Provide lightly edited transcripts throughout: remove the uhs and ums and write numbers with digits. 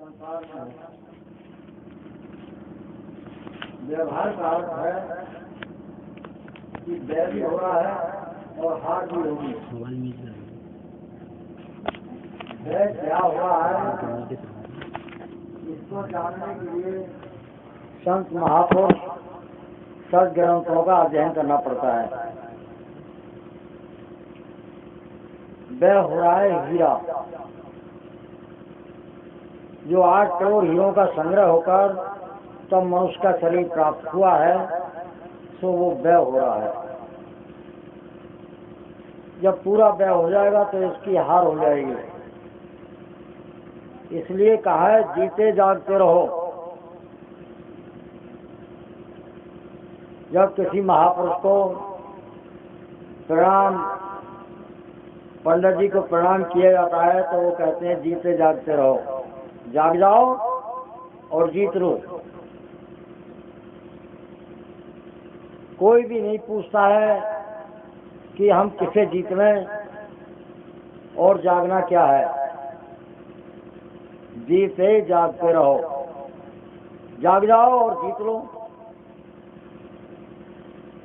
व्यवहार का अर्थ है कि व्यय भी हो रहा है और हार भी होगी। व्यय क्या हो रहा है इसको जानने के लिए संत महापुरुष सद्ग्रंथों का अध्ययन करना पड़ता है। व्यय हो रहा है हीरा, जो 8 करोड़ हीरों का संग्रह होकर तब मनुष्य का शरीर प्राप्त हुआ है, तो वो व्यय हो रहा है। जब पूरा व्यय हो जाएगा तो इसकी हार हो जाएगी। इसलिए कहा है जीते जागते रहो। जब किसी महापुरुष को प्रणाम, पंडित जी को प्रणाम किया जाता है तो वो कहते हैं जीते जागते रहो, जाग जाओ और जीत लो। कोई भी नहीं पूछता है कि हम किसे जीतने और जागना क्या है। जीते जागते रहो, जाग जाओ और जीत लो।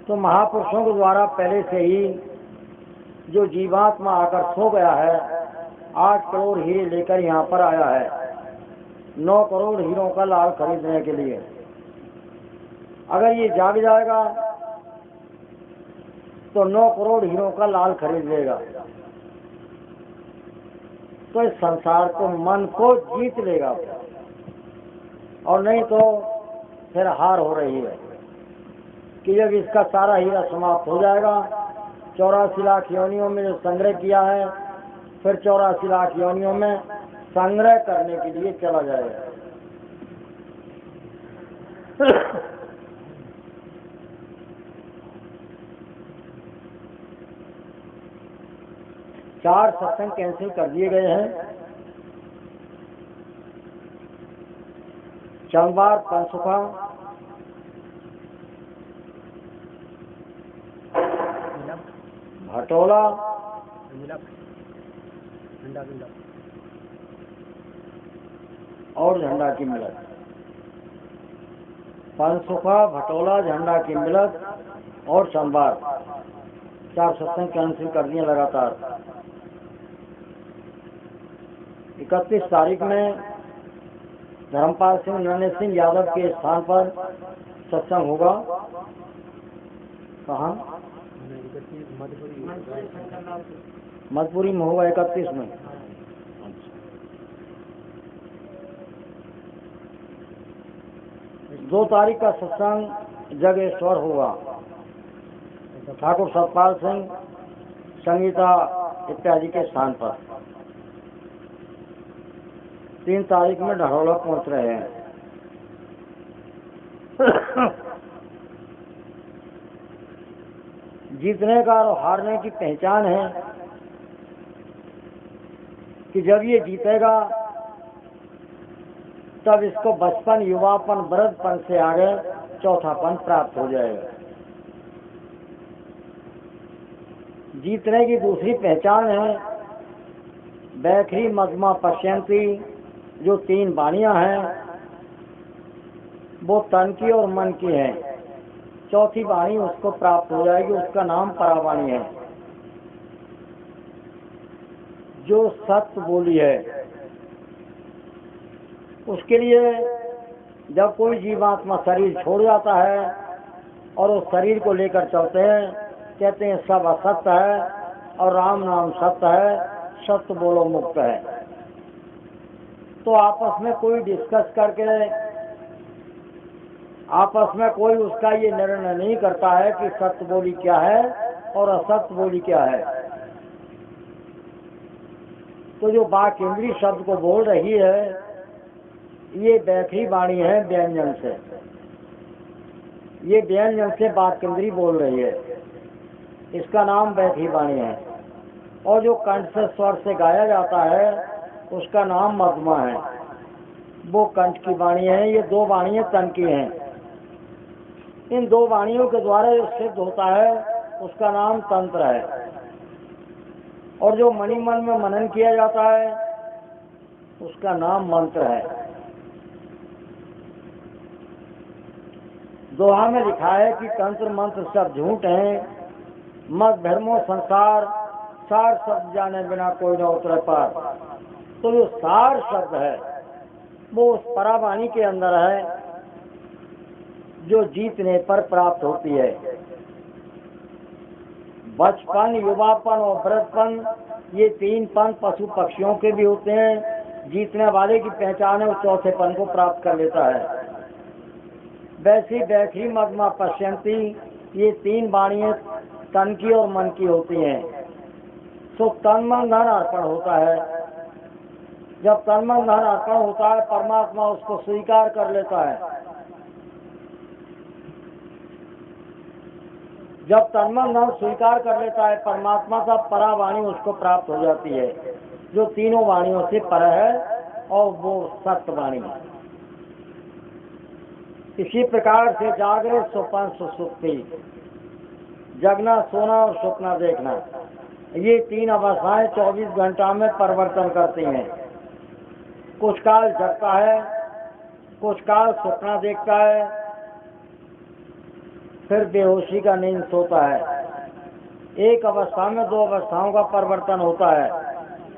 तो महापुरुषों के द्वारा पहले से ही जो जीवात्मा आकर सो गया है, 8 करोड़ हीरे लेकर यहाँ पर आया है 9 करोड़ हीरों का लाल खरीदने के लिए। अगर ये जाग जाएगा तो 9 करोड़ हीरों का लाल खरीद लेगा, तो इस संसार को, मन को जीत लेगा, और नहीं तो फिर हार हो रही है कि जब इसका सारा हीरा समाप्त हो जाएगा, 84 लाख योनियों में जो संग्रह किया है, फिर 84 लाख योनियों में संग्रह करने के लिए चला जाएगा। चार सत्संग कैंसिल कर दिए गए हैं। चंबार, पंचसुखा, भटोला और झंडा की मिलत। पंचसुखा, भटोला, झंडा की मिलत और चंबार, 4 सत्संग कैंसिल कर दिए लगातार। 31 तारीख में धर्मपाल सिंह, नन्हे सिंह यादव के स्थान पर सत्संग होगा। कहाँ? मधुपुरी में होगा 31 में। 2 तारीख का सत्संग जगेश्वर होगा। ठाकुर सतपाल सिंह, संगीता इत्यादि के स्थान पर। 3 तारीख में ढड़ौला पहुंच रहे हैं। जीतने का और हारने की पहचान है कि जब ये जीतेगा तब इसको बचपन, युवापन, वृद्धपन से आगे चौथापन प्राप्त हो जाएगा। जीतने की दूसरी पहचान है बैखरी, मदमा, पश्यंती, जो 3 वाणियां हैं वो तन की और मन की हैं। चौथी वाणी उसको प्राप्त हो जाएगी, उसका नाम परावाणी है, जो सत्य बोली है। उसके लिए जब कोई जीवात्मा शरीर छोड़ जाता है और उस शरीर को लेकर चलते हैं, कहते हैं सब असत्य है और राम नाम सत्य है, सत्य बोलो मुक्त है। तो आपस में कोई डिस्कस करके, आपस में कोई उसका ये निर्णय नहीं करता है कि सत्य बोली क्या है और असत्य बोली क्या है। तो जो बाक इंद्री शब्द को बोल रही है, ये बैखरी वाणी है व्यंजन से। ये व्यंजन से बाक इंद्री बोल रही है, इसका नाम बैखरी वाणी है। और जो कंठ से स्वर से गाया जाता है उसका नाम मधमा है, वो कंठ की वाणी है। ये 2 वाणियां तन की हैं। इन 2 वाणियों के द्वारा जो सिद्ध होता है उसका नाम तंत्र है। और जो मणि मन में मनन किया जाता है उसका नाम मंत्र है। दोहा में लिखा है कि तंत्र मंत्र सब झूठ हैं, मत धर्मो संसार, सार शब्द जाने बिना कोई न उतरे पार। तो जो सार शब्द है वो उस परावाणी के अंदर है जो जीतने पर प्राप्त होती है। बचपन, युवापन और वृद्धपन, ये तीन पन पशु पक्षियों के भी होते हैं। जीतने वाले की पहचान है उस चौथेपन को प्राप्त कर लेता है। वैसी बैखरी मगमा पश्यंती, ये तीन वाणियां तन की और मन की होती हैं। तो तन मन धन अर्पण होता है। जब तन मन धन अर्पण होता है परमात्मा उसको स्वीकार कर लेता है। जब तन मन धन स्वीकार कर लेता है परमात्मा, तब परावाणी उसको प्राप्त हो जाती है जो तीनों वाणियों से पर है और वो सत्य वाणी है। इसी प्रकार से जागृत, स्वप्न, सुषुप्ति, जगना, सोना और स्वप्न देखना, ये तीन अवस्थाएं 24 घंटा में परिवर्तन करती हैं। कुछ काल जगता है, कुछ काल स्वप्न देखता है, फिर बेहोशी का नींद सोता है। एक अवस्था में दो अवस्थाओं का परिवर्तन होता है।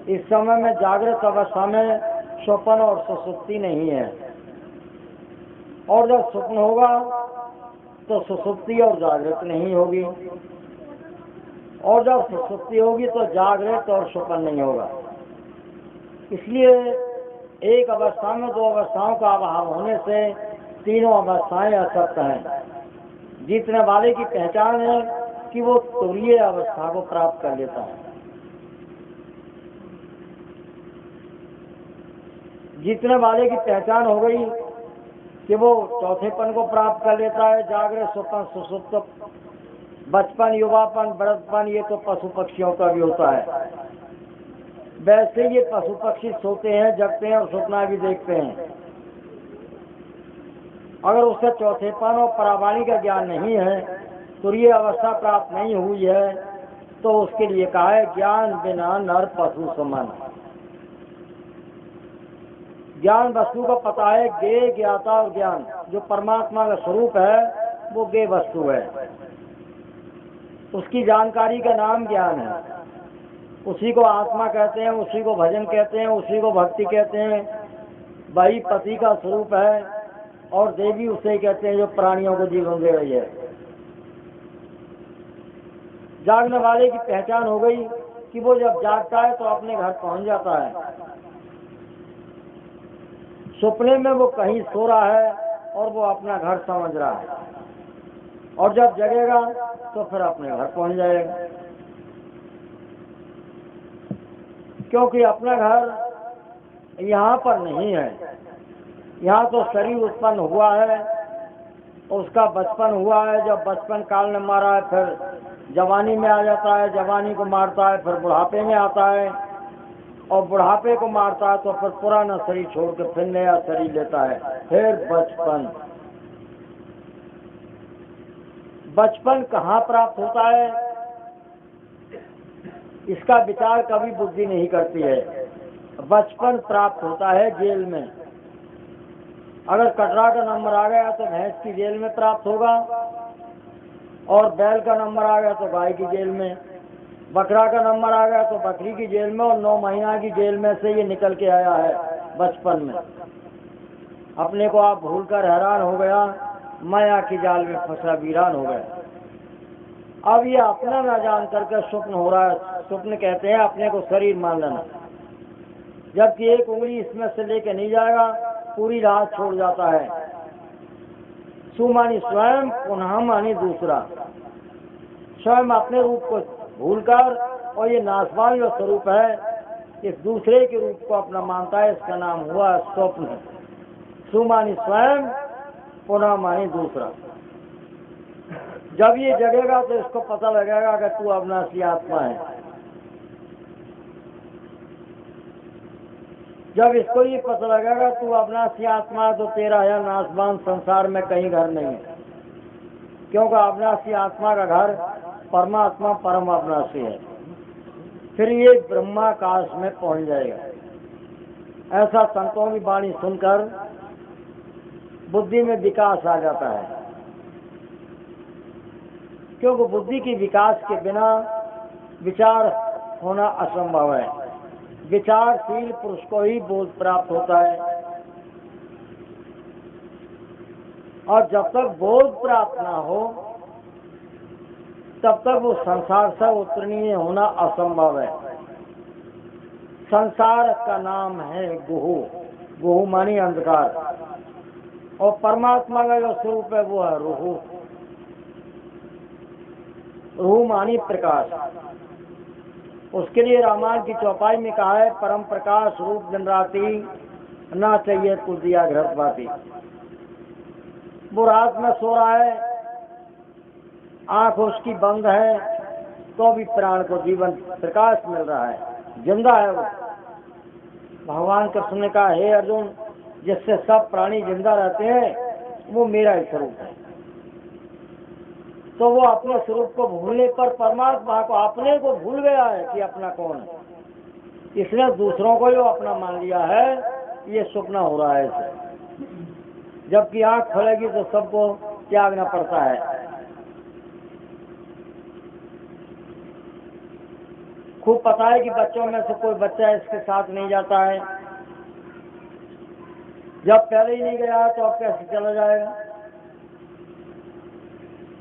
इस समय में जागृत अवस्था में स्वप्न और सुषुप्ति नहीं है, और जब स्वप्न होगा तो सुषुप्ति और जागृत नहीं होगी, और जब सुषुप्ति होगी तो जागृत और स्वप्न नहीं होगा। इसलिए एक अवस्था में दो अवस्थाओं का अभाव होने से तीनों अवस्थाएं असत्य हैं। जीतने वाले की पहचान है कि वो तुरीय अवस्था को प्राप्त कर लेता है। जीतने वाले की पहचान हो गई कि वो चौथेपन को प्राप्त कर लेता है। जागृत, स्वप्न, सुषुप्त, बचपन, युवापन, वृद्धपन, ये तो पशु पक्षियों का भी होता है। वैसे ये पशु पक्षी सोते हैं, जगते हैं और सपना भी देखते हैं। अगर उससे चौथेपन और परावाणी का ज्ञान नहीं है, तुरीय अवस्था प्राप्त नहीं हुई है, तो उसके लिए कहा है ज्ञान बिना नर पशु समान। ज्ञान वस्तु का पता है, ज्ञेय, ज्ञाता और ज्ञान, जो परमात्मा का स्वरूप है वो ज्ञेय वस्तु है। उसकी जानकारी का नाम ज्ञान है। उसी को आत्मा कहते हैं, उसी को भजन कहते हैं, उसी को भक्ति कहते हैं। वही पति का स्वरूप है, और देवी उसे कहते हैं जो प्राणियों को जीवन दे रही है। जागने वाले की पहचान हो गई कि वो जब जागता है तो अपने घर पहुंच जाता है। सपने में वो कहीं सो रहा है और वो अपना घर समझ रहा है, और जब जगेगा तो फिर अपने घर पहुंच जाएगा। क्योंकि अपना घर यहाँ पर नहीं है। यहाँ तो शरीर उत्पन्न हुआ है, उसका बचपन हुआ है। जब बचपन काल ने मारा है फिर जवानी में आ जाता है, जवानी को मारता है, फिर बुढ़ापे में आता है, और बुढ़ापे को मारता है तो फिर पुराना शरीर छोड़ के फिर नया शरीर लेता है, फिर बचपन। बचपन कहाँ प्राप्त होता है इसका विचार कभी बुद्धि नहीं करती है। बचपन प्राप्त होता है जेल में। अगर कटरा का नंबर आ गया तो भैंस की जेल में प्राप्त होगा, और बैल का नंबर आ गया तो गाय की जेल में, बकरा का नंबर आ गया तो बकरी की जेल में, और 9 महीना की जेल में से ये निकल के आया है बचपन में। अपने को आप भूलकर हैरान हो गया, माया की जाल में फंसा वीरान हो गया। अब ये अपना ना जान करके स्वप्न हो रहा है। स्वप्न कहते हैं अपने को शरीर मान लेना, जबकि एक उंगली इसमें से लेके नहीं जाएगा, पूरी रात छोड़ जाता है। सुमानी स्वयं, पुनः मानी दूसरा। स्वयं अपने रूप को भूलकर, और ये नाशवान जो स्वरूप है इस दूसरे के रूप को अपना मानता है, इसका नाम हुआ स्वप्न। सुमानी स्वयं, पुनः मानी दूसरा। जब ये जगेगा तो इसको पता लगेगा कि तू अविनाशी आत्मा है। जब इसको ये पता लगेगा तू अविनाशी आत्मा है, तो तेरा यह नाशवान संसार में कहीं घर नहीं है। क्योंकि अविनाशी आत्मा का घर परमात्मा परम अविनाशी है। फिर ये ब्रह्माकाश में पहुंच जाएगा। ऐसा संतों की वाणी सुनकर बुद्धि में विकास आ जाता है। क्योंकि बुद्धि की विकास के बिना विचार होना असंभव है। विचारशील पुरुष को ही बोध प्राप्त होता है, और जब तक बोध प्राप्त ना हो तब तक वो संसार से उत्तीर्ण होना असंभव है। संसार का नाम है गुहु, गुहु मानी अंधकार, और परमात्मा का जो स्वरूप है वो है रुहु, रुहु मानी प्रकाश। उसके लिए रामायण की चौपाई में कहा है, परम प्रकाश रूप दिन राति ना चाहिए कुछ दिया घृत बाती। वो रात में सो रहा है, आंख उसकी बंद है, तो भी प्राण को जीवन प्रकाश मिल रहा है, जिंदा है वो। भगवान कृष्ण ने कहा, हे अर्जुन, जिससे सब प्राणी जिंदा रहते हैं वो मेरा ही स्वरूप है। तो वो अपने स्वरूप को भूलने पर परमात्मा को, अपने को भूल गया है कि अपना कौन है, इसने दूसरों को जो अपना मान लिया है। ये स्वप्न हो रहा है इसे। जबकि आंख खुलेगी तो सबको त्यागना पड़ता है। खूब पता है कि बच्चों में से कोई बच्चा इसके साथ नहीं जाता है। जब पहले ही नहीं गया तो अब कैसे चला जाएगा।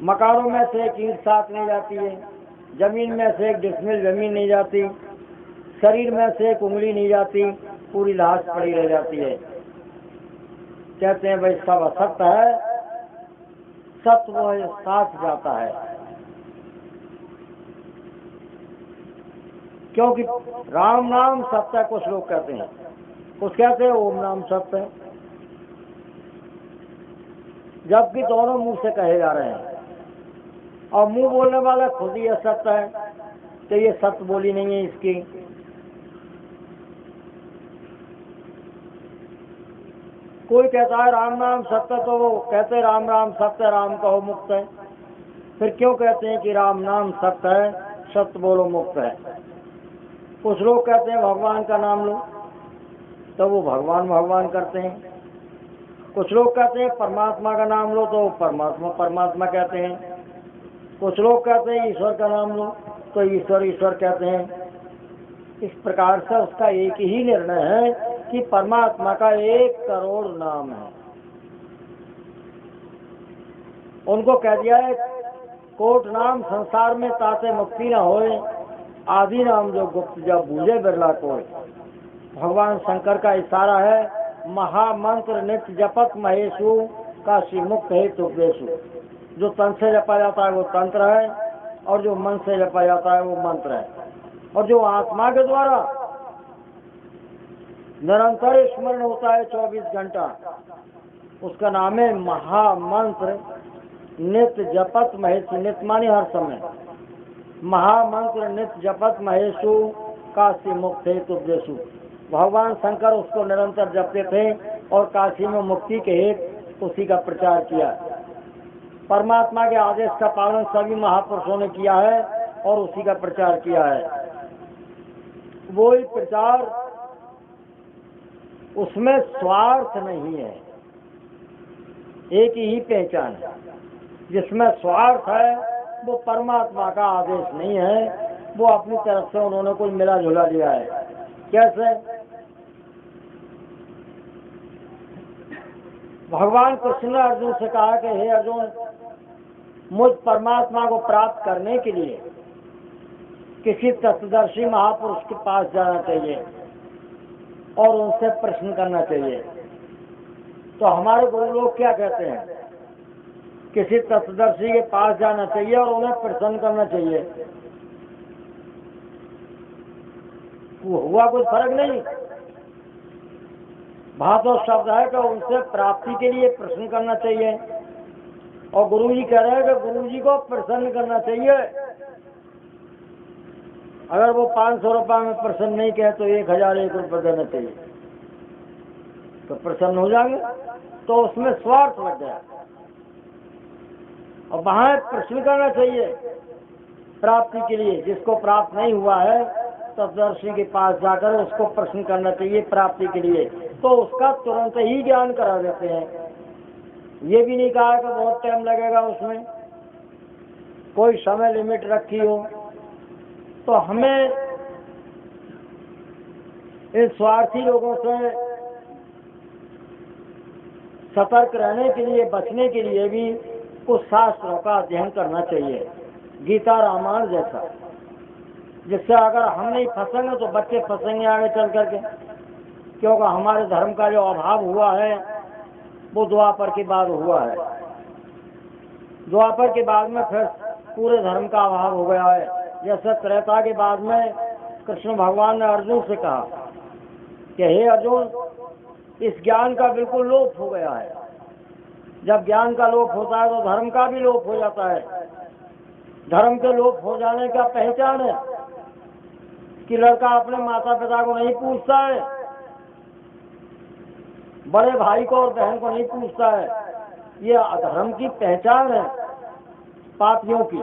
मकानों में से एक ईंट साथ नहीं जाती है, जमीन में से एक डिसमिल जमीन नहीं जाती, शरीर में से एक उंगली नहीं जाती, पूरी लाश पड़ी रह जाती है। कहते हैं भाई सब असत्य है, सत्य वो साथ जाता है। क्योंकि राम नाम सत्य है, कुछ लोग कहते हैं, कुछ कहते हैं ओम नाम सत्य है, जबकि दोनों मुंह से कहे जा रहे हैं। और मुंह बोलने वाला खुद ही असत्य है, तो ये सत्य बोली नहीं है इसकी। कोई कहता है राम नाम सत्य, तो वो कहते राम राम सत्य, राम कहो मुक्त है। फिर क्यों कहते हैं कि राम नाम सत्य है, सत्य बोलो मुक्त है। कुछ लोग कहते हैं भगवान का नाम लो, तो वो भगवान भगवान करते हैं। कुछ लोग कहते हैं परमात्मा का नाम लो, तो परमात्मा परमात्मा कहते हैं। कुछ लोग कहते हैं ईश्वर का नाम लो, तो ईश्वर ईश्वर कहते हैं। इस प्रकार से उसका एक ही निर्णय है कि परमात्मा का 1 करोड़ नाम है। उनको कह दिया है कोट नाम संसार में ताते मुक्ति न होए, आदि नाम जो गुप्त जब बूझे बिरला कोई। भगवान शंकर का इशारा है, महामंत्र नित्य जपत महेशु का श्रीमुक्त है तुपेशु। जो तन से जपा जाता है वो तंत्र है, और जो मन से जपा जाता है वो मंत्र है। और जो आत्मा के द्वारा निरंतर स्मरण होता है 24 घंटा, उसका नाम है महामंत्र नित्य जपत महेशु। नित्य माने हर समय, महामंत्र नित्य जपत महेशु काशी मुक्त है तुपेशु। भगवान शंकर उसको निरंतर जपते थे और काशी में मुक्ति के हेतु उसी का प्रचार किया। परमात्मा के आदेश का पालन सभी महापुरुषों ने किया है और उसी का प्रचार किया है। वही प्रचार, उसमें स्वार्थ नहीं है, एक ही पहचान है। जिसमें स्वार्थ है वो परमात्मा का आदेश नहीं है, वो अपनी तरफ से उन्होंने कोई मिला जुला लिया है। कैसे? भगवान कृष्ण ने अर्जुन से कहा कि हे अर्जुन, मुझ परमात्मा को प्राप्त करने के लिए किसी तत्वदर्शी महापुरुष के पास जाना चाहिए और उनसे प्रश्न करना चाहिए। तो हमारे गुरु लोग क्या कहते हैं? किसी तत्वदर्शी के पास जाना चाहिए और उन्हें प्रश्न करना चाहिए। वो हुआ कोई फर्क नहीं। भाषा शब्द है कि उनसे प्राप्ति के लिए प्रश्न करना चाहिए, और गुरुजी कह रहे हैं कि गुरुजी को प्रसन्न करना चाहिए। अगर वो 500 रुपये में प्रसन्न नहीं कहे तो 1001 रुपये देना चाहिए, तो प्रसन्न हो जाएंगे। तो उसमें स्वार्थ लग गया। और वहां प्रश्न करना चाहिए प्राप्ति के लिए। जिसको प्राप्त नहीं हुआ है तत्वदर्शी के पास जाकर उसको प्रश्न करना चाहिए प्राप्ति के लिए, तो उसका तुरंत ही ज्ञान करा देते हैं। ये भी नहीं कहा कि बहुत टाइम लगेगा उसमें। कोई समय लिमिट रखी हो, तो हमें इन स्वार्थी लोगों से सतर्क रहने के लिए, बचने के लिए भी कुछ शास्त्रों का अध्ययन करना चाहिए, गीता रामायण जैसा, जिससे अगर हम नहीं फंसेंगे तो बच्चे फंसेंगे आगे चल करके। क्योंकि हमारे धर्म का जो अभाव हुआ है वो द्वापर के बाद हुआ है। द्वापर के बाद में फिर पूरे धर्म का अभाव हो गया है। जैसे त्रेता के बाद में कृष्ण भगवान ने अर्जुन से कहा कि हे अर्जुन, इस ज्ञान का बिल्कुल लोप हो गया है। जब ज्ञान का लोप होता है तो धर्म का भी लोप हो जाता है। धर्म के लोप हो जाने का पहचान है कि लड़का अपने माता पिता को नहीं पूछता है, बड़े भाई को और बहन को नहीं पूछता है। ये अधर्म की पहचान है, पापियों की।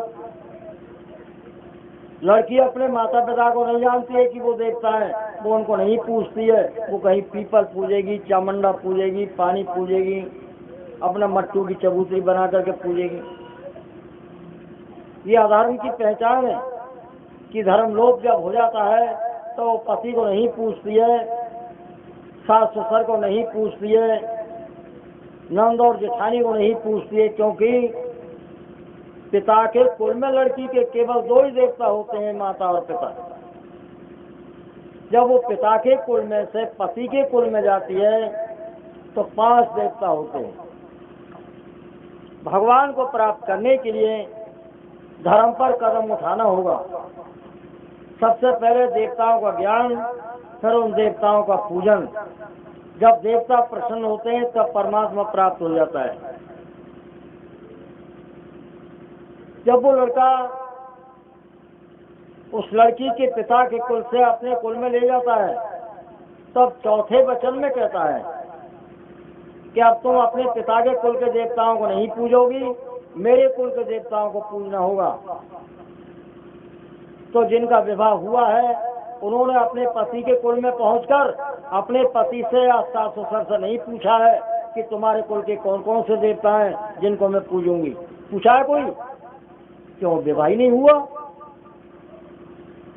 लड़की अपने माता पिता को नहीं जानती है कि वो देवता है, वो उनको नहीं पूछती है। वो कहीं पीपल पूजेगी, चामुंडा पूजेगी, पानी पूजेगी, अपना मट्टू की चबूतरी बना करके पूजेगी। ये अधर्म की पहचान है कि धर्म लोप जब हो जाता है तो पति को नहीं पूछती है, सास ससुर को नहीं पूछती है, नंद और जेठानी को नहीं पूछती है, क्योंकि पिता के कुल में लड़की के केवल 2 ही देवता होते हैं, माता और पिता। जब वो पिता के कुल में से पति के कुल में जाती है तो 5 देवता होते हैं। भगवान को प्राप्त करने के लिए धर्म पर कदम उठाना होगा। सबसे पहले देवताओं का ज्ञान, फिर उन देवताओं का पूजन। जब देवता प्रसन्न होते हैं तब परमात्मा प्राप्त हो जाता है। जब वो लड़का उस लड़की के पिता के कुल से अपने कुल में ले जाता है तब चौथे वचन में कहता है कि अब तुम अपने पिता के कुल के देवताओं को नहीं पूजोगी, मेरे कुल के देवताओं को पूजना होगा। तो जिनका विवाह हुआ है उन्होंने अपने पति के कुल में पहुंचकर अपने पति से या सास ससुर से नहीं पूछा है कि तुम्हारे कुल के कौन कौन से देवता हैं जिनको मैं पूजूंगी। पूछा है कोई? क्यों? विवाह ही नहीं हुआ।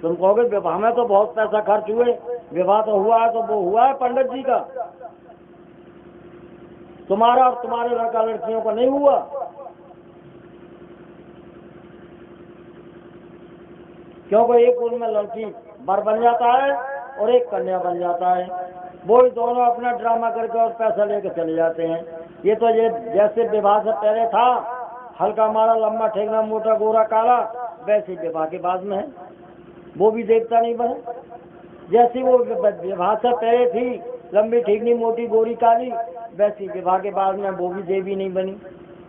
तुम कहोगे विवाह में तो बहुत पैसा खर्च हुए, विवाह तो हुआ है, तो वो हुआ है पंडित जी का, तुम्हारा और तुम्हारे लड़का लड़कियों का नहीं हुआ। क्योंकि एक कुल में लड़की वर बन जाता है और एक कन्या बन जाता है, वो ही दोनों अपना ड्रामा करके और पैसा लेकर चले जाते हैं। ये तो ये जैसे विवाह से पहले था, हल्का मारा, लंबा ठेकना, मोटा गोरा काला, वैसे विवाह के बाद में है, वो भी देवता नहीं बने। जैसी वो विवाह से पहले थी, लंबी ठेकनी, मोटी गोरी काली, वैसी विवाह के बाद में वो भी देवी नहीं बनी।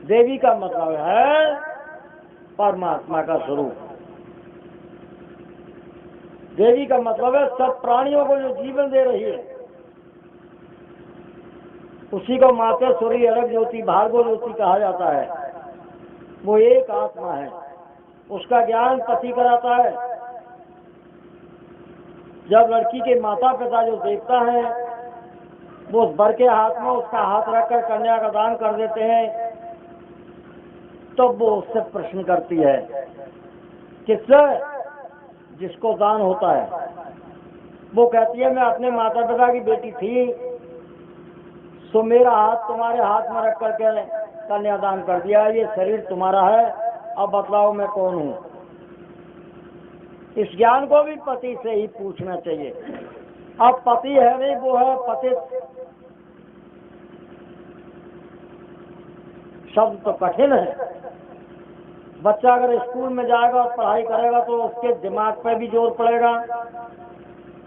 देवी का मतलब है परमात्मा का स्वरूप। देवी का मतलब है सब प्राणियों को जो जीवन दे रही है, उसी को मातेश्वरी, अलग ज्योति, भार्गव ज्योति कहा जाता है। वो एक आत्मा है, उसका ज्ञान पति कराता है। जब लड़की के माता पिता जो देवता हैं वो उस वर के हाथ में उसका हाथ रखकर कन्या का दान कर देते हैं, तो वो उससे प्रश्न करती है, किससे? जिसको दान होता है। वो कहती है मैं अपने माता पिता की बेटी थी, तो मेरा हाथ तुम्हारे हाथ में रख करके कन्यादान कर दिया, ये शरीर तुम्हारा है, अब बतलाओ मैं कौन हूँ। इस ज्ञान को भी पति से ही पूछना चाहिए। अब पति है नहीं, वो है पति। शब्द तो कठिन है। बच्चा अगर स्कूल में जाएगा और पढ़ाई करेगा तो उसके दिमाग पे भी जोर पड़ेगा,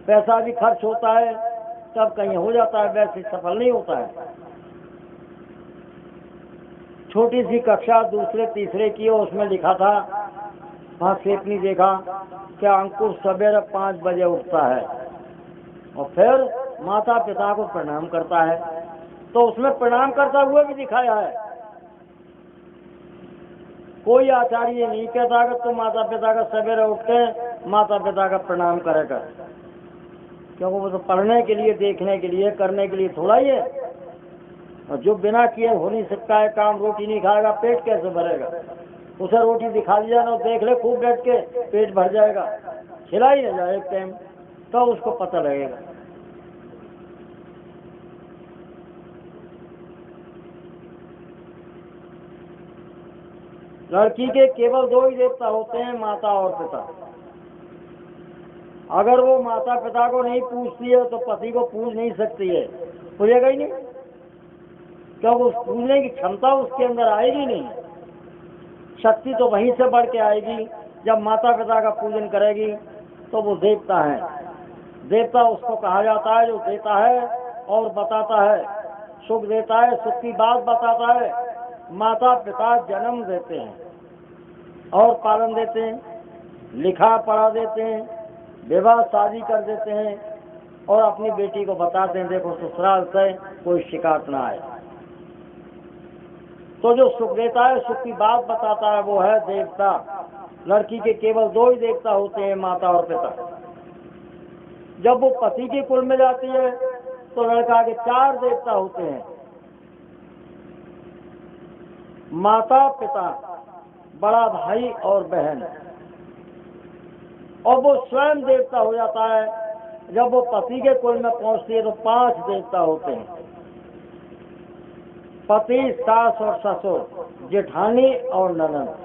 पैसा भी खर्च होता है, तब कहीं हो जाता है, वैसे सफल नहीं होता है। छोटी सी कक्षा दूसरे तीसरे की, उसमें लिखा था, वहाँ सेपनी देखा क्या अंकुर सवेरे 5 बजे उठता है और फिर माता पिता को प्रणाम करता है, तो उसमें प्रणाम करता हुआ भी दिखाया है। कोई आचार्य नहीं कहता कि तुम माता पिता का सवेरे उठ के माता पिता का प्रणाम करेगा, क्योंकि वो तो पढ़ने के लिए, देखने के लिए, करने के लिए थोड़ा ही है। और जो बिना किए हो नहीं सकता है काम, रोटी नहीं खाएगा, पेट कैसे भरेगा। उसे रोटी दिखा दिया ना, देख ले खूब बैठ के, पेट भर जाएगा। खिला ही ना जाए एक टाइम, तो उसको पता लगेगा। लड़की के केवल दो ही देवता होते हैं, माता और पिता। अगर वो माता पिता को नहीं पूजती है तो पति को पूज नहीं सकती है, पूजेगा ही नहीं, क्योंकि उस पूजने की क्षमता उसके अंदर आएगी नहीं। शक्ति तो वहीं से बढ़ के आएगी जब माता पिता का पूजन करेगी, तो वो देवता है। देवता उसको कहा जाता है जो देता है और बताता है, सुख देता है, सुख की बात बताता है। माता पिता जन्म देते हैं और पालन देते हैं, लिखा पढ़ा देते हैं, विवाह शादी कर देते हैं और अपनी बेटी को बताते हैं देखो ससुराल से कोई शिकायत ना आए। तो जो सुख देता है, सुख की बात बताता है, वो है देवता। लड़की के केवल दो ही देवता होते हैं, माता और पिता। जब वो पति के कुल में जाती है तो लड़का के 4 देवता होते हैं, माता पिता, बड़ा भाई और बहन। और वो स्वयं देवता हो जाता है जब वो पति के कुल में पहुंचती है, तो 5 देवता होते हैं, पति, सास और ससुर, जेठानी और ननद।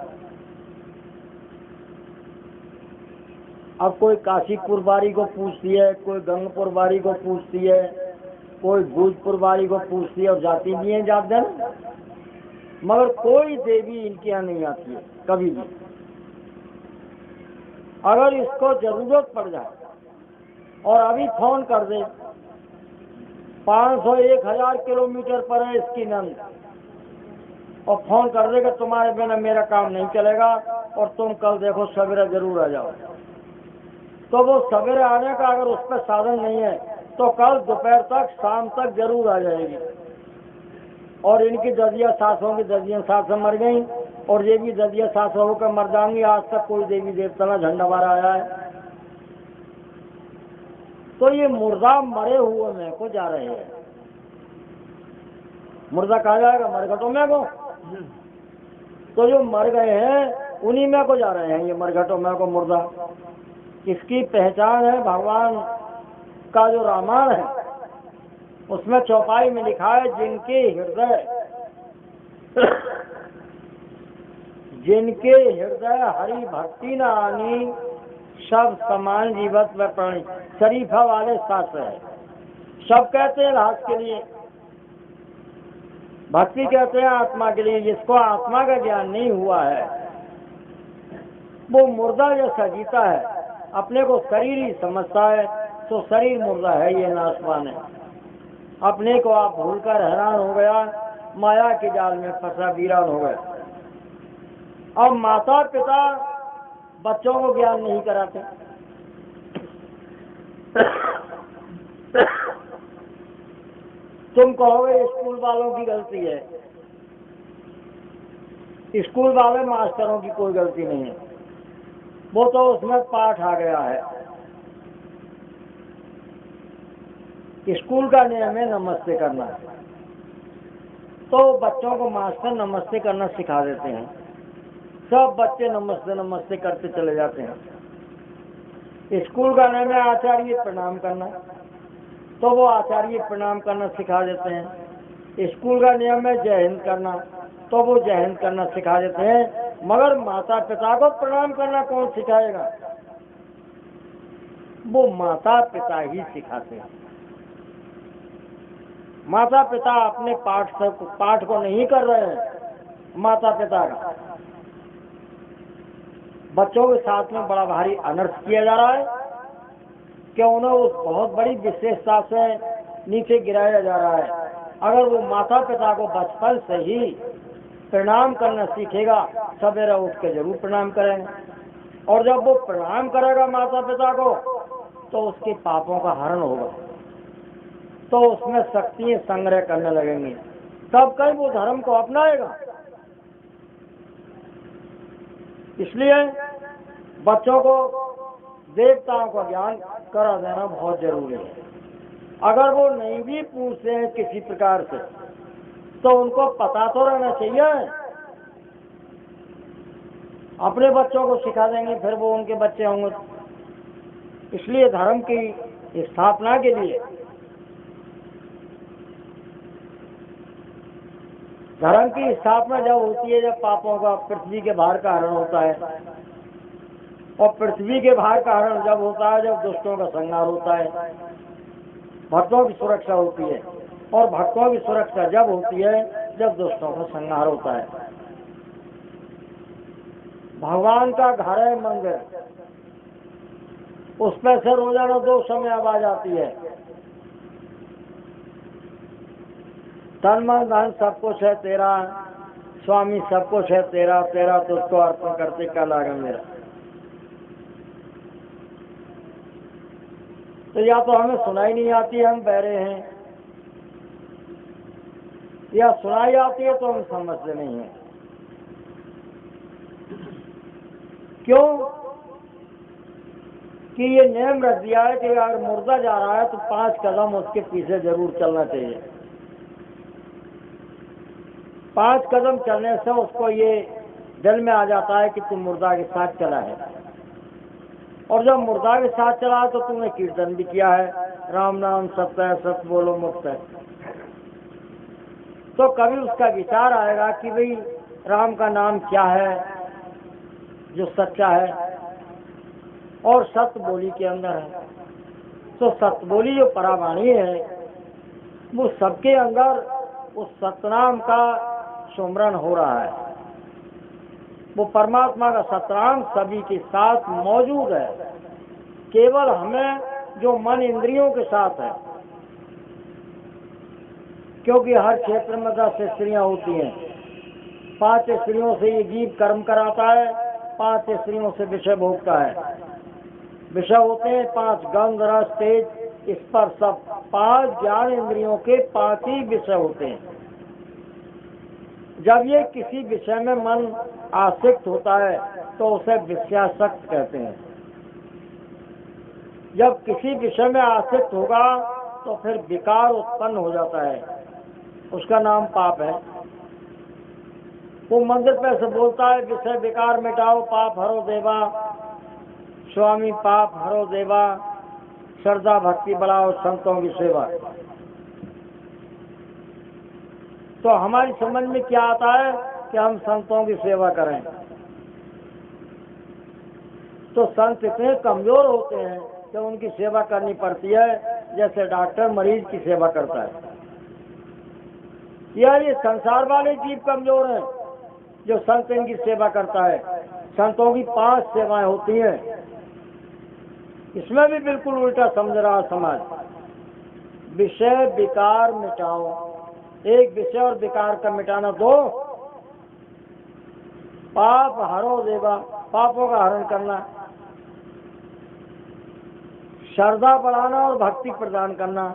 अब कोई काशीपुर वारी को पूछती है, कोई गंगपुर वारी को पूछती है, कोई भोजपुर वारी को पूछती है, और जाती भी है जात दिन, मगर कोई देवी इनके यहाँ नहीं आती है कभी भी। अगर इसको जरूरत पड़ जाए और अभी फोन कर दे, 500-1000 किलोमीटर पर है इसकी नंद, और फोन कर देगा तुम्हारे बिना मेरा काम नहीं चलेगा और तुम कल देखो सवेरे जरूर आ जाओ, तो वो सवेरे आने का अगर उस पर साधन नहीं है तो कल दोपहर तक, शाम तक जरूर आ जाएगी। और इनकी ददिया सासों की ददिया सासें मर गई और ये भी ददिया सासों होकर मर जाएंगी। आज तक कोई देवी देवता ना झंडा मारा आया है। तो ये मुर्दा मरे हुए में को जा रहे हैं। मुर्दा कहा जाएगा मरघटों में को, तो जो मर गए हैं उन्हीं में को जा रहे हैं ये मरघटों में को मुर्दा। इसकी पहचान है भगवान का जो रामायण है उसमें चौपाई में लिखा है, जिनके हृदय हरि भक्ति न आनी, सब समान जीवत में प्राणी। शरीफा वाले शास्त्र है। सब कहते हैं राज के लिए, भक्ति कहते हैं आत्मा के लिए। जिसको आत्मा का ज्ञान नहीं हुआ है वो मुर्दा जैसा जीता है, अपने को शरीर ही समझता है, तो शरीर मुर्दा है, ये नाशवान है। अपने को आप भूलकर हैरान हो गया, माया के जाल में फंसा वीरान हो गया। अब माता पिता बच्चों को ज्ञान नहीं कराते। तुम कहोगे स्कूल वालों की गलती है। स्कूल वाले मास्टरों की कोई गलती नहीं है, वो तो उसमें पाठ आ गया है। स्कूल का नियम है नमस्ते करना, तो बच्चों को मास्टर नमस्ते करना सिखा देते हैं। सब बच्चे नमस्ते नमस्ते करते चले जाते हैं। स्कूल का नियम है आचार्य प्रणाम करना, तो वो आचार्य प्रणाम करना सिखा देते हैं। स्कूल का नियम है जय हिंद करना, तो वो जय हिंद करना सिखा देते हैं। मगर माता पिता को प्रणाम करना कौन सिखाएगा? वो माता पिता ही सिखाते हैं। माता पिता अपने पाठ को नहीं कर रहे हैं। माता पिता का बच्चों के साथ में बड़ा भारी अनर्थ किया जा रहा है कि उन्हें उस बहुत बड़ी विशेषता से नीचे गिराया जा रहा है। अगर वो माता पिता को बचपन से ही प्रणाम करना सीखेगा, सवेरे उठ के जरूर प्रणाम करेंगे, और जब वो प्रणाम करेगा माता पिता को तो उसके पापों का हरण होगा, तो उसमें शक्तियां संग्रह करने लगेंगी, तब कहीं वो धर्म को अपनाएगा। इसलिए बच्चों को देवताओं का ज्ञान करा देना बहुत जरूरी है। अगर वो नहीं भी पूछते हैं किसी प्रकार से, तो उनको पता तो रहना चाहिए अपने बच्चों को सिखा देंगे, फिर वो उनके बच्चे होंगे। इसलिए धर्म की स्थापना के लिए, धर्म की स्थापना जब होती है जब पापों का, पृथ्वी के भार का हरण होता है, और पृथ्वी के भार का हरण जब होता है जब दुष्टों का संहार होता है, भक्तों की सुरक्षा होती है। और भक्तों की सुरक्षा जब होती है जब दुष्टों का संहार होता है। भगवान का घर है मंदिर, उस पर से रोजाना 2 समय आवाज आती है, तन मन धन सब कुछ है तेरा, स्वामी सब कुछ है तेरा, तेरा तुझको अर्पण करते क्या लागे मेरा। तो या तो हमें सुनाई नहीं आती है, हम बहरे हैं, या सुनाई आती है तो हम समझते नहीं हैं। क्यों? कि ये नियम रख दिया है कि अगर मुर्दा जा रहा है तो 5 कदम उसके पीछे जरूर चलना चाहिए। 5 कदम चलने से उसको ये दिल में आ जाता है कि तुम मुर्दा के साथ चला है, और जब मुर्दा के साथ चला तो तुमने कीर्तन भी किया है, राम नाम सत्य है, सत्य बोलो मुक्त है। तो कभी उसका विचार आएगा कि भाई राम का नाम क्या है जो सच्चा है, और सत्य बोली के अंदर है। तो सत्य बोली जो परावाणी है वो सबके अंदर उस सतनाम का सुमरन हो रहा है। वो परमात्मा का सतनाम सभी के साथ मौजूद है, केवल हमें जो मन इंद्रियों के साथ है, क्योंकि हर क्षेत्र में 10 स्त्रियां होती हैं। 5 स्त्रियों से ये जीव कर्म कराता है, 5 स्त्रियों से विषय भोगता है। विषय होते हैं 5 गंध रस तेज स्पर्श, सब 5 ज्ञान इंद्रियों के 5 ही विषय होते हैं। जब ये किसी विषय में मन आसक्त होता है तो उसे विषयासक्त कहते हैं। जब किसी विषय में आसक्त होगा तो फिर विकार उत्पन्न हो जाता है, उसका नाम पाप है। वो मंदिर पे से बोलता है विषय विकार मिटाओ, पाप हरो देवा, स्वामी पाप हरो देवा, श्रद्धा भक्ति बढ़ाओ, संतों की सेवा। तो हमारी समझ में क्या आता है कि हम संतों की सेवा करें। तो संत इतने कमजोर होते हैं कि उनकी सेवा करनी पड़ती है जैसे डॉक्टर मरीज की सेवा करता है। या ये संसार वाले जीव कमजोर हैं जो संत इनकी सेवा करता है। संतों की 5 सेवाएं होती हैं, इसमें भी बिल्कुल उल्टा समझ रहा समाज। विषय विकार मिटाओ, एक विषय और विकार का मिटाना 2, पाप हरो देवा, पापों का हरण करना, श्रद्धा बढ़ाना और भक्ति प्रदान करना,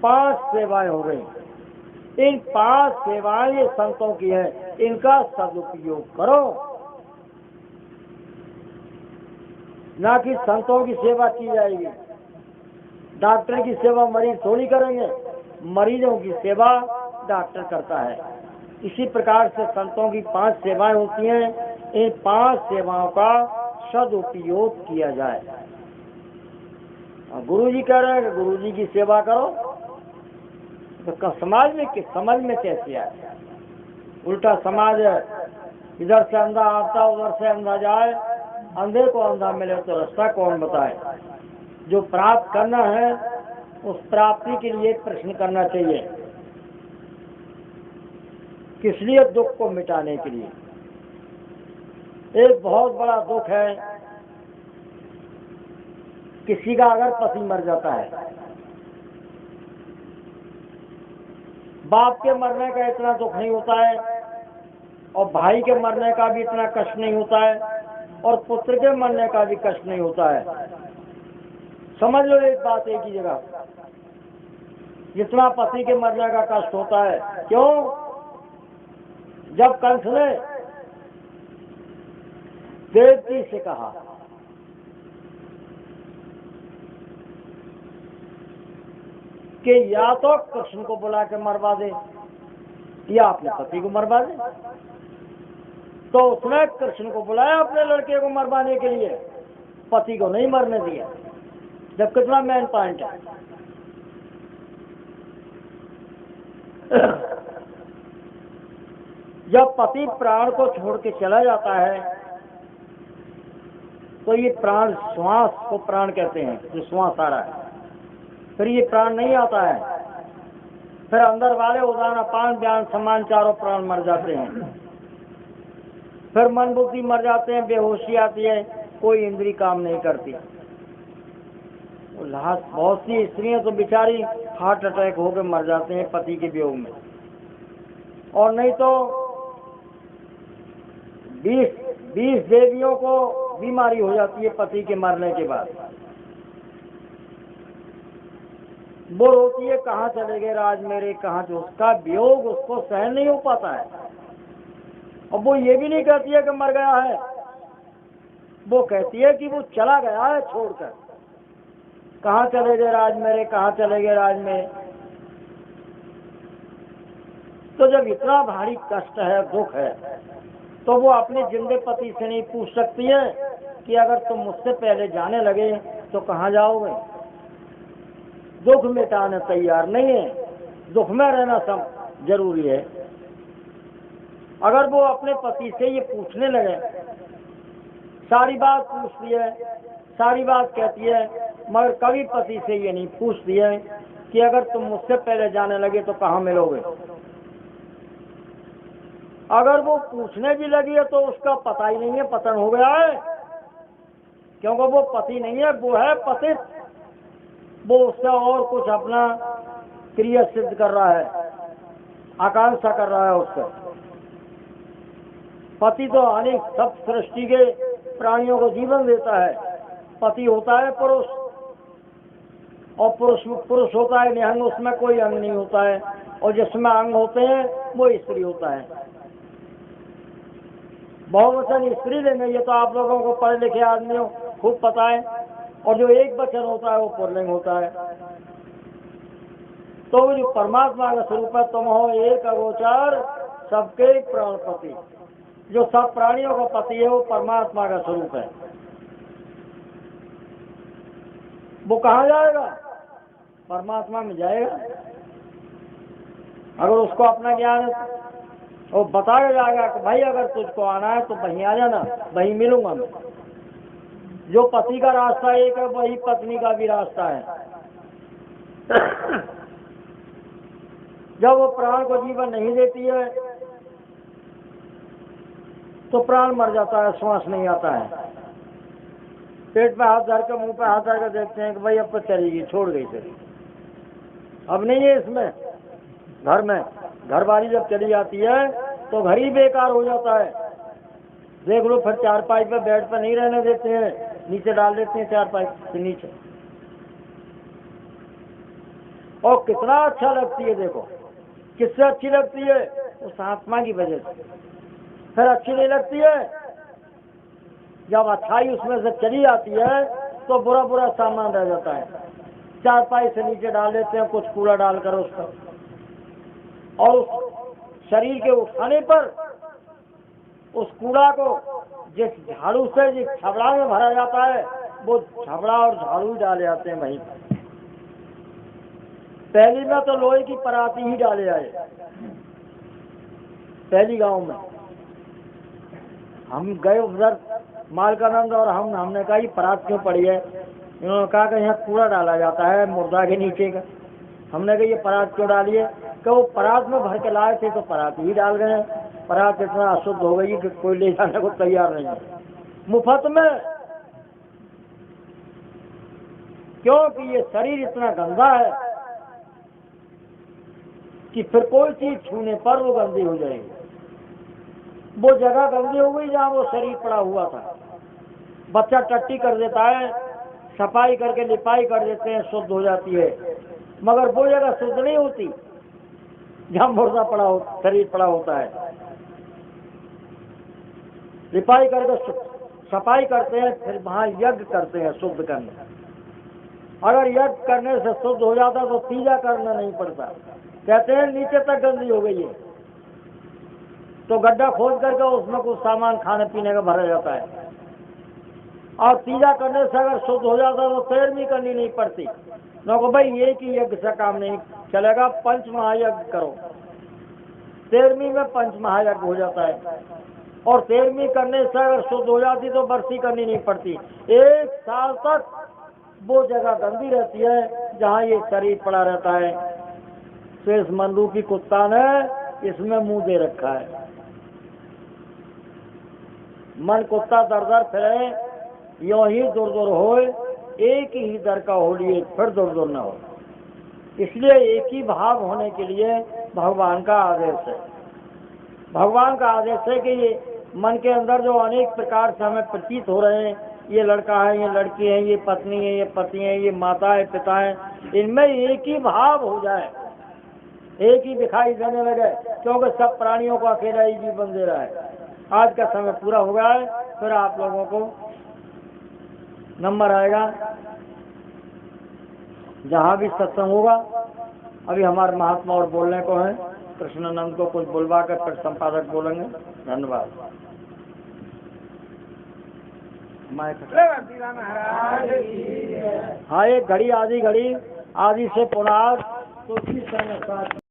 5 सेवाएं हो गई। इन 5 सेवाएं ये संतों की है, इनका सदुपयोग करो, ना कि संतों की सेवा की जाएगी। डॉक्टर की सेवा मरीज थोड़ी करेंगे, मरीजों की सेवा डॉक्टर करता है। इसी प्रकार से संतों की 5 सेवाएं होती हैं, इन 5 सेवाओं का सदुपयोग किया जाए। गुरु जी कह रहे हैं कि गुरु जी की सेवा करो, तो समाज में समझ में कैसे आए? उल्टा समाज है, इधर से अंधा आता उधर से अंधा जाए, अंधे को अंधा मिले तो रास्ता कौन बताए। जो प्राप्त करना है उस प्राप्ति के लिए प्रश्न करना चाहिए, किस लिए? दुख को मिटाने के लिए। एक बहुत बड़ा दुख है किसी का अगर पति मर जाता है, बाप के मरने का इतना दुख नहीं होता है, और भाई के मरने का भी इतना कष्ट नहीं होता है, और पुत्र के मरने का भी कष्ट नहीं होता है। समझ लो एक बात एक ही जगह, जितना पति के मरने का कष्ट होता है। क्यों? जब कंस ने देवकी से कहा कि या तो कृष्ण को बुला के मरवा दे या अपने पति को मरवा दे, तो उसने कृष्ण को बुलाया अपने लड़के को मरवाने के लिए, पति को नहीं मरने दिया। जब कितना मेन पॉइंट है। जब पति प्राण को छोड़ के चला जाता है तो ये प्राण, श्वास को प्राण कहते हैं, जो श्वास आ रहा है, फिर ये प्राण नहीं आता है। फिर अंदर वाले उदान, अपान, व्यान, समान चारों प्राण मर जाते हैं। फिर मन बुद्धि मर जाते हैं, बेहोशी आती है, कोई इंद्री काम नहीं करती। बहुत सी स्त्रियां तो बेचारी हार्ट अटैक होकर मर जाते हैं पति के वियोग में, और नहीं तो 20 देवियों को बीमारी हो जाती है पति के मरने के बाद। वो रोती है, कहाँ चले गए राज मेरे, कहाँ, जो उसका वियोग उसको सहन नहीं हो पाता है। और वो ये भी नहीं कहती है कि मर गया है, वो कहती है कि वो चला गया है छोड़कर। कहाँ चले गए राज मेरे, कहाँ चले गए राज मेरे। तो जब इतना भारी कष्ट है, दुख है, तो वो अपने जिंदे पति से नहीं पूछ सकती है कि अगर तुम मुझसे पहले जाने लगे तो कहाँ जाओगे। दुख मिटाने तैयार नहीं है, दुख में रहना सब जरूरी है। अगर वो अपने पति से ये पूछने लगे, सारी बात पूछती है, सारी बात कहती है, मगर कभी पति से ये नहीं पूछती है कि अगर तुम मुझसे पहले जाने लगे तो कहाँ मिलोगे। अगर वो पूछने भी लगी है तो उसका पता ही नहीं है, पतन हो गया है, क्योंकि वो पति नहीं है, वो है पतित। वो उससे और कुछ अपना क्रिया सिद्ध कर रहा है, आकांक्षा कर रहा है उससे। पति तो अनेक सब सृष्टि के प्राणियों को जीवन देता है। पति होता है पुरुष, और पुरुष होता है निहंग, उसमें कोई अंग नहीं होता है, और जिसमें अंग होते हैं वो स्त्री होता है। बहुवचन स्त्री लेंगे, ये तो आप लोगों को पढ़े लिखे आदमियों खूब पता है। और जो एक वचन होता है वो पुल्लिंग होता है। तो जो परमात्मा का स्वरूप है, तुम हो एक अगोचर सबके प्राणपति, जो सब प्राणियों का पति है, वो परमात्मा का स्वरूप है। वो कहाँ जाएगा? परमात्मा में जाएगा। अगर उसको अपना ज्ञान है वो बताया जाएगा कि भाई अगर तुझको आना है तो वहीं आ जाना, वहीं मिलूंगा मैं। जो पति का रास्ता एक है, वही पत्नी का भी रास्ता है। जब वो प्राण को जीवन नहीं देती है तो प्राण मर जाता है, श्वास नहीं आता है। पेट पे हाथ धर के, मुंह पे हाथ धर के देखते हैं कि भाई अब तो चलेगी, छोड़ गई चली, अब नहीं है इसमें। घर में घरवाली जब चली जाती है तो घर ही बेकार हो जाता है। देख लो, फिर चारपाई पे बेड पे नहीं रहने देते हैं, नीचे डाल देते हैं चारपाई से नीचे। और कितना अच्छा लगती है, देखो किससे अच्छी लगती है? उस आत्मा की वजह से। फिर अच्छी नहीं लगती है जब अच्छाई उसमें से चली आती है तो बुरा बुरा सामान रह जाता है। चारपाई से नीचे डाल देते हैं कुछ कूड़ा डालकर उसका, और उस शरीर के उठाने पर उस कूड़ा को जिस झाड़ू से जिस छबड़ा में भरा जाता है, वो छबड़ा और झाड़ू ही डाले जाते हैं वहीं पर। पहली में तो लोहे की पराती ही डाले आए। पहली गांव में हम गए उधर, मालकानंद और हमने कहा ये परात क्यों पड़ी है? इन्होंने कहा कि यहाँ कूड़ा डाला जाता है मुर्दा के नीचे का। हमने कहा ये परात क्यों डाली है? कि वो परात में भर के लाए थे तो परात ही डाल गए। परात इतना अशुद्ध हो गई कि कोई ले जाने को तैयार नहीं है, मुफ्त में। क्योंकि ये शरीर इतना गंदा है कि फिर कोई चीज छूने पर वो गंदी हो जाएगी। वो जगह गंदी हो गई जहाँ वो शरीर पड़ा हुआ था। बच्चा टट्टी कर देता है, सफाई करके लिपाई कर देते हैं, शुद्ध हो जाती है। मगर वो जगह शुद्ध नहीं होती जहाँ मुर्दा पड़ा हो, शरीर पड़ा होता है। लिपाई करके सफाई करते हैं, फिर वहाँ यज्ञ करते हैं शुद्ध करने। अगर यज्ञ करने से शुद्ध हो जाता तो तीजा करना नहीं पड़ता। कहते हैं नीचे तक गंदी हो गई है, तो गड्ढा खोद करके उसमें कुछ सामान खाने पीने का भरा जाता है। और तीजा करने से अगर शुद्ध हो जाता तो 13वीं करनी नहीं पड़ती। को भाई एक ही यज्ञ से काम नहीं चलेगा, पंच महायज्ञ करो। 13वीं में पंच महायज्ञ हो जाता है। और 13वीं करने से अगर शुद्ध हो जाती तो बरसी करनी नहीं पड़ती। 1 साल तक वो जगह गंदी रहती है जहाँ ये शरीर पड़ा रहता है। तो इस मनरूपी कुत्ता ने इसमें मुंह दे रखा है। मन कुत्ता दर दर फिरे, यो ही दूर दूर हो, एक ही दर का हो लिए फिर दूर दूर न हो। इसलिए एक ही भाव होने के लिए भगवान का आदेश है। भगवान का आदेश है कि ये मन के अंदर जो अनेक प्रकार से हमें प्रतीत हो रहे हैं, ये लड़का है, ये लड़की है, ये पत्नी है, ये पति है, ये माता है, पिता है, इनमें एक ही भाव हो जाए, एक ही दिखाई देने लगे। क्योंकि सब प्राणियों को अकेला ही जीवन दे रहा है। आज का समय पूरा हो गया है, फिर आप लोगों को नंबर आएगा जहाँ भी सत्संग होगा। अभी हमारे महात्मा और बोलने को है, कृष्णानंद को कुछ बुलवा कर फिर संपादक बोलेंगे। धन्यवाद। हाँ, एक घड़ी आधी से पुनः तो